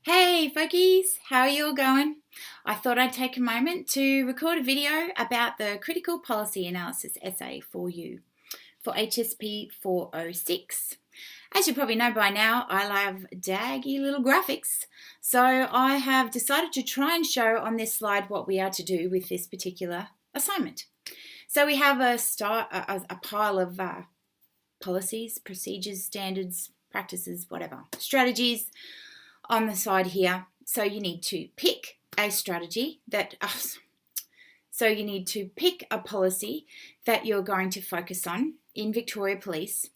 Hey folkies, how are you all going? I thought I'd take a moment to record a video about the critical policy analysis essay for you for HSP406. As you probably know by now, I love daggy little graphics, so I have decided to try and show on this slide what we are to do with this particular assignment. So we have a pile of policies, procedures, standards, practices, whatever, strategies on the side here. So you need to pick a strategy so you need to pick a policy that you're going to focus on in Victoria Police.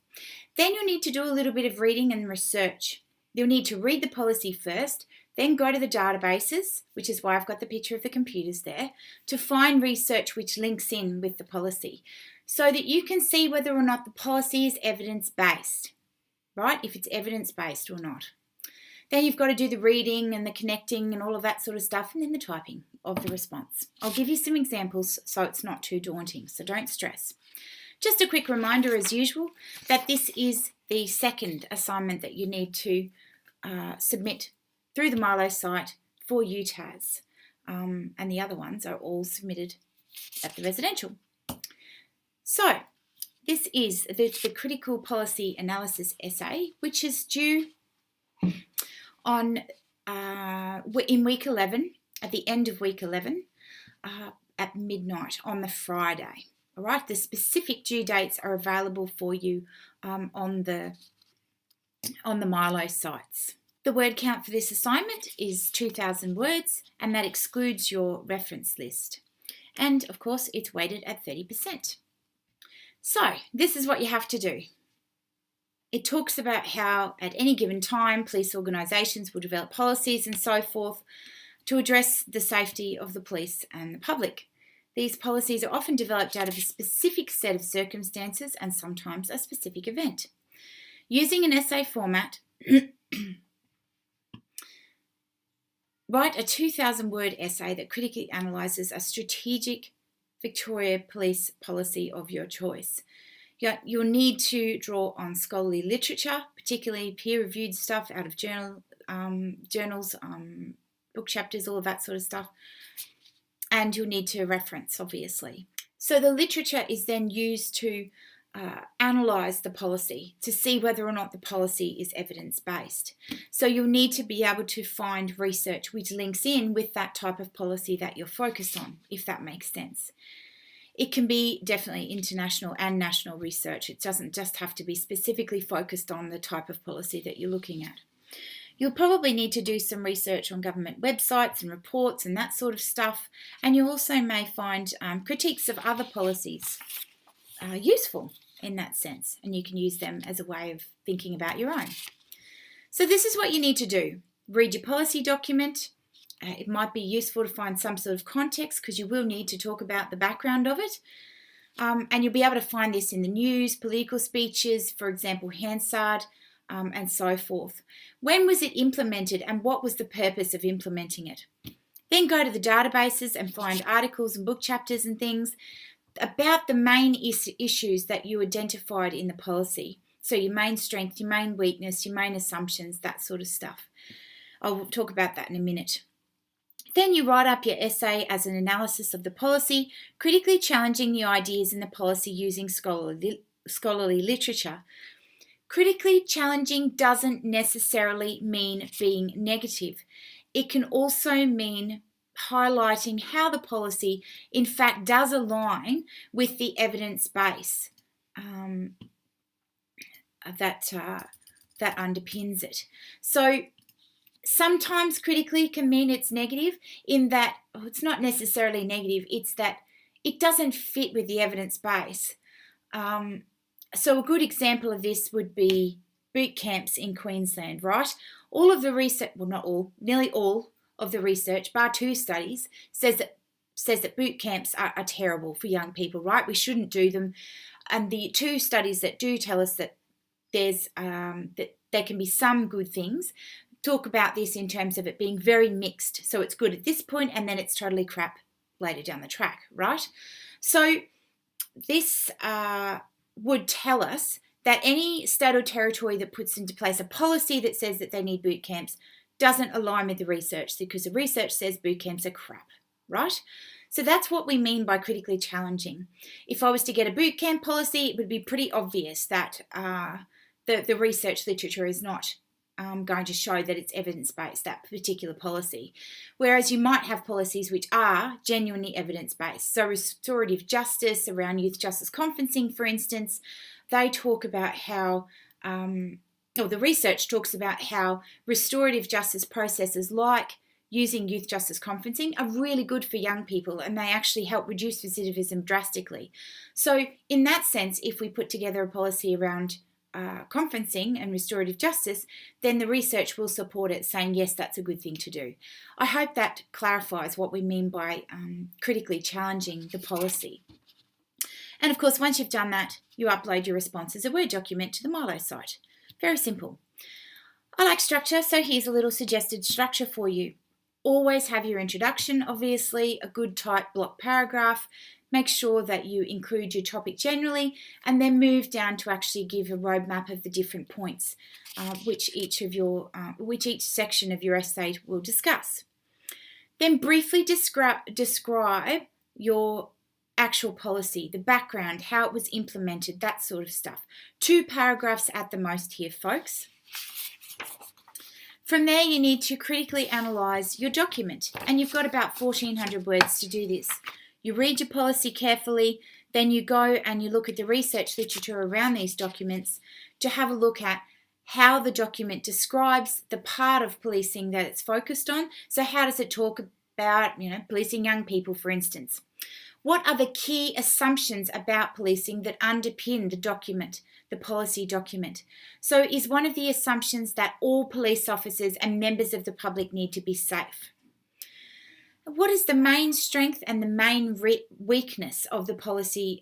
Then you'll need to do a little bit of reading and research. You'll need to read the policy first, then go to the databases, which is why I've got the picture of the computers there, to find research which links in with the policy so that you can see whether or not the policy is evidence-based, right? If it's evidence-based or not. Then you've got to do the reading and the connecting and all of that sort of stuff, and then the typing of the response. I'll give you some examples so it's not too daunting, so don't stress. Just a quick reminder, as usual, that this is the second assignment that you need to submit through the Milo site for UTAS, and the other ones are all submitted at the residential. So this is the critical policy analysis essay, which is due in week 11, at the end of week 11, at midnight on the Friday. All right, the specific due dates are available for you on the Milo sites. The word count for this assignment is 2,000 words, and that excludes your reference list. And of course, it's weighted at 30%. So this is what you have to do. It talks about how at any given time police organisations will develop policies and so forth to address the safety of the police and the public. These policies are often developed out of a specific set of circumstances and sometimes a specific event. Using an essay format, write a 2,000-word essay that critically analyses a strategic Victoria Police policy of your choice. You'll need to draw on scholarly literature, particularly peer-reviewed stuff out of journals, book chapters, all of that sort of stuff. And you'll need to reference, obviously. So the literature is then used to analyse the policy to see whether or not the policy is evidence-based. So you'll need to be able to find research which links in with that type of policy that you're focused on, if that makes sense. It can be definitely international and national research. It doesn't just have to be specifically focused on the type of policy that you're looking at. You'll probably need to do some research on government websites and reports and that sort of stuff. And you also may find critiques of other policies useful in that sense. And you can use them as a way of thinking about your own. So this is what you need to do. Read your policy document. It might be useful to find some sort of context because you will need to talk about the background of it. And you'll be able to find this in the news, political speeches, for example, Hansard, and so forth. When was it implemented and what was the purpose of implementing it? Then go to the databases and find articles and book chapters and things about the main issues that you identified in the policy. So your main strength, your main weakness, your main assumptions, that sort of stuff. I'll talk about that in a minute. Then you write up your essay as an analysis of the policy, critically challenging the ideas in the policy using scholarly literature. Critically challenging doesn't necessarily mean being negative. It can also mean highlighting how the policy, in fact, does align with the evidence base that underpins it. So sometimes critically can mean it's negative in that it's not necessarily negative, it's that it doesn't fit with the evidence base. So a good example of this would be boot camps in Queensland, right? All of the research, well not all, nearly all of the research, bar 2 studies, says that boot camps are terrible for young people, right? We shouldn't do them. And the 2 studies that do tell us that that there can be some good things talk about this in terms of it being very mixed. So it's good at this point and then it's totally crap later down the track, right? So this would tell us that any state or territory that puts into place a policy that says that they need boot camps doesn't align with the research, because the research says boot camps are crap, right? So that's what we mean by critically challenging. If I was to get a boot camp policy, it would be pretty obvious that the research literature is not going to show that it's evidence-based, that particular policy. Whereas you might have policies which are genuinely evidence-based. So restorative justice around youth justice conferencing, for instance, they talk about how, the research talks about how restorative justice processes like using youth justice conferencing are really good for young people, and they actually help reduce recidivism drastically. So in that sense, if we put together a policy around conferencing and restorative justice, then the research will support it, saying, yes, that's a good thing to do. I hope that clarifies what we mean by critically challenging the policy. And of course, once you've done that, you upload your response as a Word document to the Milo site. Very simple. I like structure, so here's a little suggested structure for you. Always have your introduction, obviously, a good tight block paragraph. Make sure that you include your topic generally, and then move down to actually give a roadmap of the different points which each section of your essay will discuss. Then briefly describe your actual policy, the background, how it was implemented, that sort of stuff. 2 paragraphs at the most here, folks. From there, you need to critically analyse your document, and you've got about 1,400 words to do this. You read your policy carefully, then you go and you look at the research literature around these documents to have a look at how the document describes the part of policing that it's focused on. So how does it talk about, policing young people, for instance? What are the key assumptions about policing that underpin the document, the policy document? So is one of the assumptions that all police officers and members of the public need to be safe? What is the main strength and the main weakness of the policy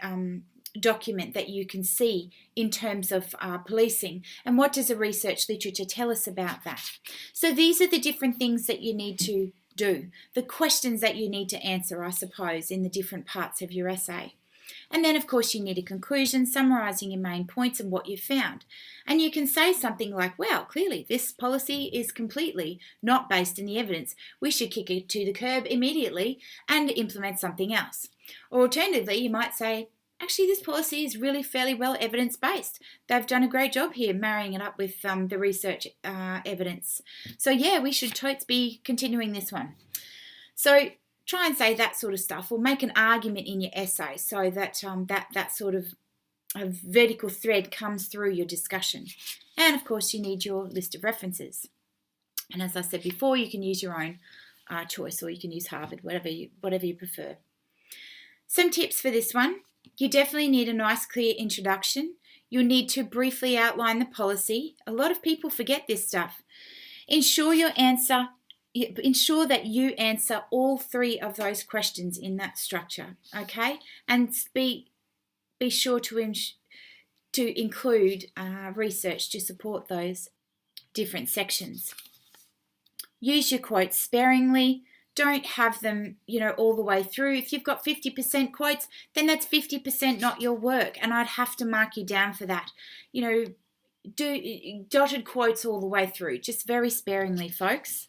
document that you can see in terms of policing? And what does the research literature tell us about that? So these are the different things that you need to do, the questions that you need to answer, I suppose, in the different parts of your essay. And then, of course, you need a conclusion summarising your main points and what you've found. And you can say something like, well, clearly this policy is completely not based in the evidence. We should kick it to the curb immediately and implement something else. Or alternatively, you might say, actually, this policy is really fairly well evidence-based. They've done a great job here marrying it up with the research evidence. So, yeah, we should totes be continuing this one. So try and say that sort of stuff, or make an argument in your essay so that that sort of a vertical thread comes through your discussion. And, of course, you need your list of references. And as I said before, you can use your own choice, or you can use Harvard, whatever you prefer. Some tips for this one. You definitely need a nice, clear introduction. You'll need to briefly outline the policy. A lot of people forget this stuff. Ensure that you answer all 3 of those questions in that structure, okay? And be sure to include research to support those different sections. Use your quotes sparingly. Don't have them, all the way through. If you've got 50% quotes, then that's 50% not your work, and I'd have to mark you down for that. Do dotted quotes all the way through, just very sparingly, folks.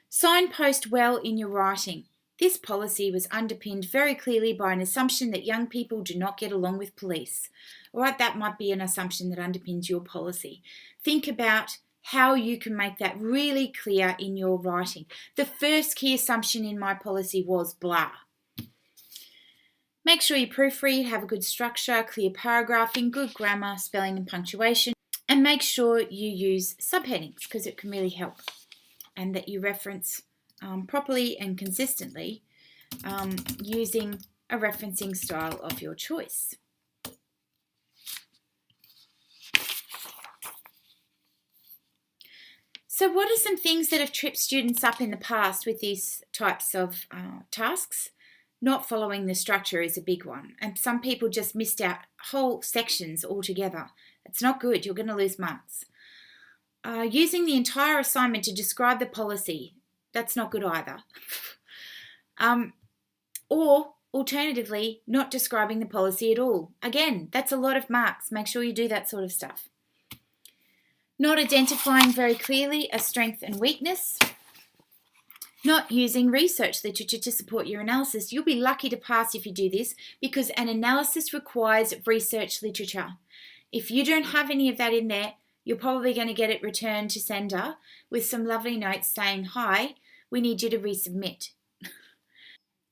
Signpost well in your writing. This policy was underpinned very clearly by an assumption that young people do not get along with police. All right, that might be an assumption that underpins your policy. Think about how you can make that really clear in your writing. The first key assumption in my policy was blah. Make sure you proofread, have a good structure, clear paragraphing, good grammar, spelling and punctuation, and make sure you use subheadings because it can really help, and that you reference properly and consistently using a referencing style of your choice. So what are some things that have tripped students up in the past with these types of tasks? Not following the structure is a big one, and some people just missed out whole sections altogether. It's not good. You're going to lose marks. Using the entire assignment to describe the policy, that's not good either. Or alternatively, not describing the policy at all. Again, that's a lot of marks. Make sure you do that sort of stuff. Not identifying very clearly a strength and weakness. Not using research literature to support your analysis. You'll be lucky to pass if you do this, because an analysis requires research literature. If you don't have any of that in there, you're probably going to get it returned to sender with some lovely notes saying, "Hi, we need you to resubmit."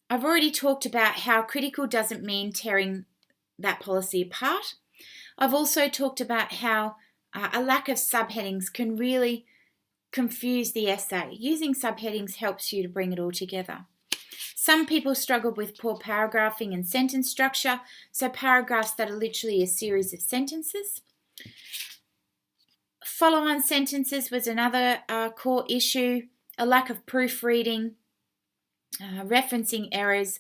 I've already talked about how critical doesn't mean tearing that policy apart. I've also talked about how a lack of subheadings can really confuse the essay. Using subheadings helps you to bring it all together. Some people struggle with poor paragraphing and sentence structure, so paragraphs that are literally a series of sentences. Follow-on sentences was another core issue, a lack of proofreading, referencing errors,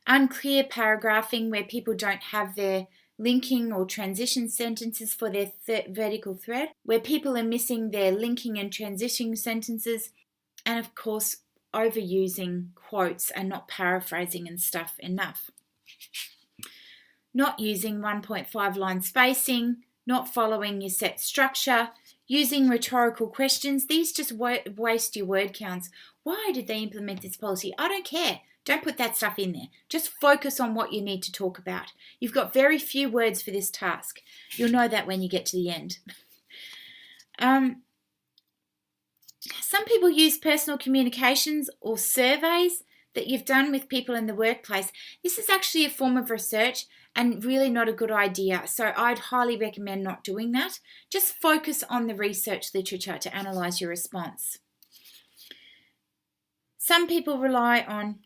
unclear paragraphing where people don't have their linking or transition sentences for their vertical thread, where people are missing their linking and transition sentences, and of course overusing quotes and not paraphrasing and stuff enough. Not using 1.5 line spacing, not following your set structure, using rhetorical questions. These just waste your word counts. Why did they implement this policy? I don't care. Don't put that stuff in there. Just focus on what you need to talk about. You've got very few words for this task. You'll know that when you get to the end. Some people use personal communications or surveys that you've done with people in the workplace. This is actually a form of research and really not a good idea. So I'd highly recommend not doing that. Just focus on the research literature to analyse your response. Some people rely on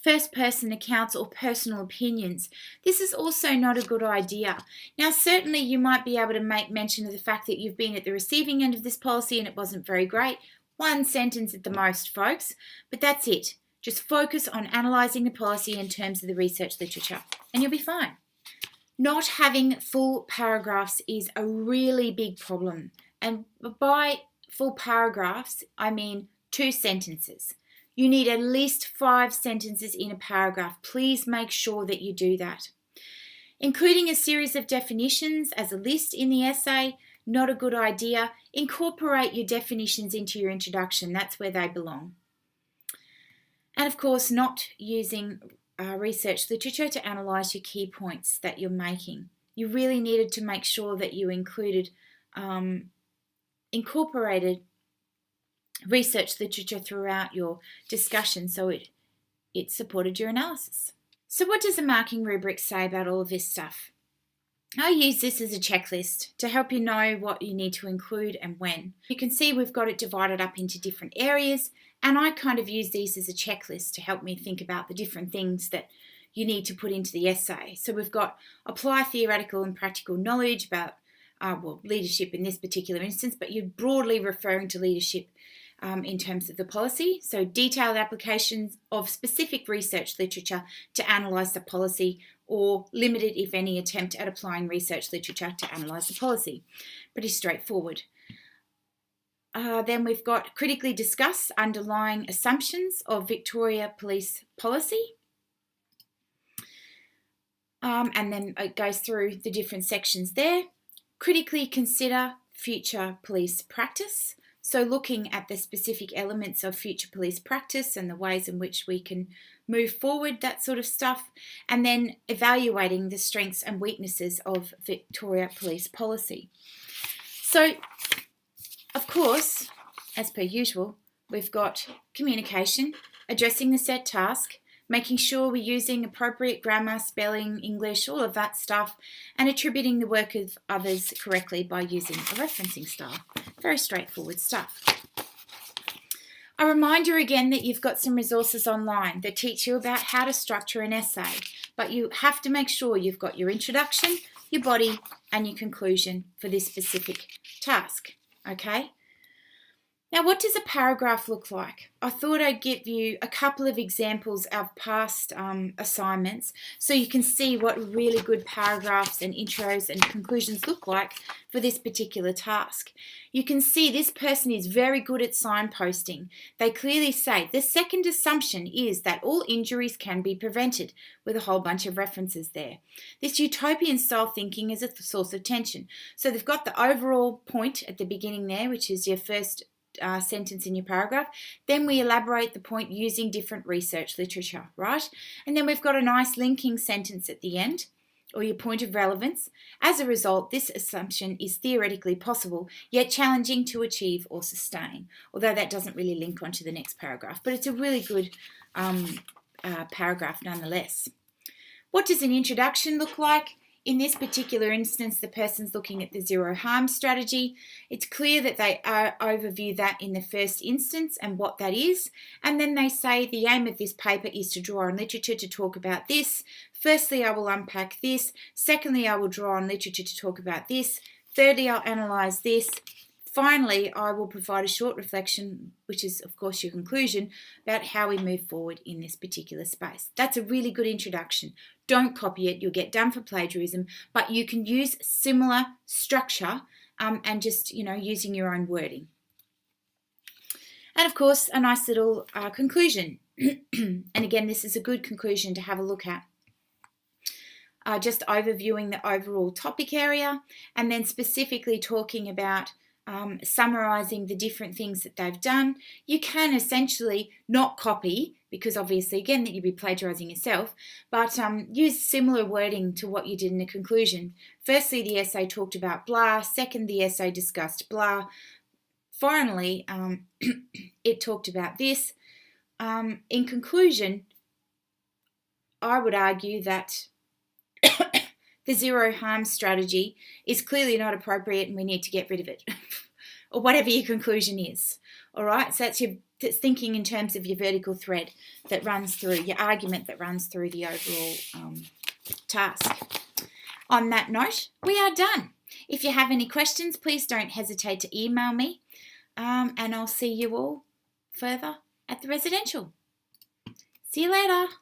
first-person accounts or personal opinions. This is also not a good idea. Now, certainly you might be able to make mention of the fact that you've been at the receiving end of this policy and it wasn't very great. One sentence at the most, folks, but that's it. Just focus on analysing the policy in terms of the research literature and you'll be fine. Not having full paragraphs is a really big problem. And by full paragraphs, I mean 2 sentences. You need at least 5 sentences in a paragraph. Please make sure that you do that. Including a series of definitions as a list in the essay, not a good idea. Incorporate your definitions into your introduction. That's where they belong. And of course, not using research literature to analyse your key points that you're making. You really needed to make sure that you incorporated research literature throughout your discussion so it supported your analysis. So what does the marking rubric say about all of this stuff? I use this as a checklist to help you know what you need to include and when. You can see we've got it divided up into different areas, and I kind of use these as a checklist to help me think about the different things that you need to put into the essay. So we've got apply theoretical and practical knowledge about leadership in this particular instance, but you're broadly referring to leadership in terms of the policy. So detailed applications of specific research literature to analyse the policy, or limited, if any, attempt at applying research literature to analyse the policy. Pretty straightforward. Then we've got critically discuss underlying assumptions of Victoria Police policy. And then it goes through the different sections there. Critically consider future police practice. So looking at the specific elements of future police practice and the ways in which we can move forward, that sort of stuff. And then evaluating the strengths and weaknesses of Victoria Police policy. So, of course, as per usual, we've got communication, addressing the set task, making sure we're using appropriate grammar, spelling, English, all of that stuff, and attributing the work of others correctly by using a referencing style. Very straightforward stuff. A reminder again that you've got some resources online that teach you about how to structure an essay, but you have to make sure you've got your introduction, your body, and your conclusion for this specific task, okay? Now, what does a paragraph look like? I thought I'd give you a couple of examples of past assignments so you can see what really good paragraphs and intros and conclusions look like for this particular task. You can see this person is very good at signposting. They clearly say the second assumption is that all injuries can be prevented, with a whole bunch of references there. This utopian style thinking is a source of tension. So they've got the overall point at the beginning there, which is your first sentence in your paragraph. Then we elaborate the point using different research literature, right? And then we've got a nice linking sentence at the end, or your point of relevance. As a result, this assumption is theoretically possible, yet challenging to achieve or sustain, although that doesn't really link onto the next paragraph, but it's a really good paragraph nonetheless. What does an introduction look like? In this particular instance, the person's looking at the zero harm strategy. It's clear that they overview that in the first instance and what that is. And then they say the aim of this paper is to draw on literature to talk about this. Firstly, I will unpack this. Secondly, I will draw on literature to talk about this. Thirdly, I'll analyse this. Finally, I will provide a short reflection, which is, of course, your conclusion, about how we move forward in this particular space. That's a really good introduction. Don't copy it. You'll get done for plagiarism, but you can use similar structure and just, using your own wording. And, of course, a nice little conclusion. And, again, this is a good conclusion to have a look at. Just overviewing the overall topic area and then specifically talking about summarising the different things that they've done. You can essentially not copy, because obviously, again, that you'd be plagiarising yourself, but use similar wording to what you did in the conclusion. Firstly, the essay talked about blah. Second, the essay discussed blah. Finally, it talked about this. In conclusion, I would argue that the zero harm strategy is clearly not appropriate and we need to get rid of it, or whatever your conclusion is. All right, so that's thinking in terms of your vertical thread that runs through, your argument that runs through the overall task. On that note, we are done. If you have any questions, please don't hesitate to email me, and I'll see you all further at the residential. See you later.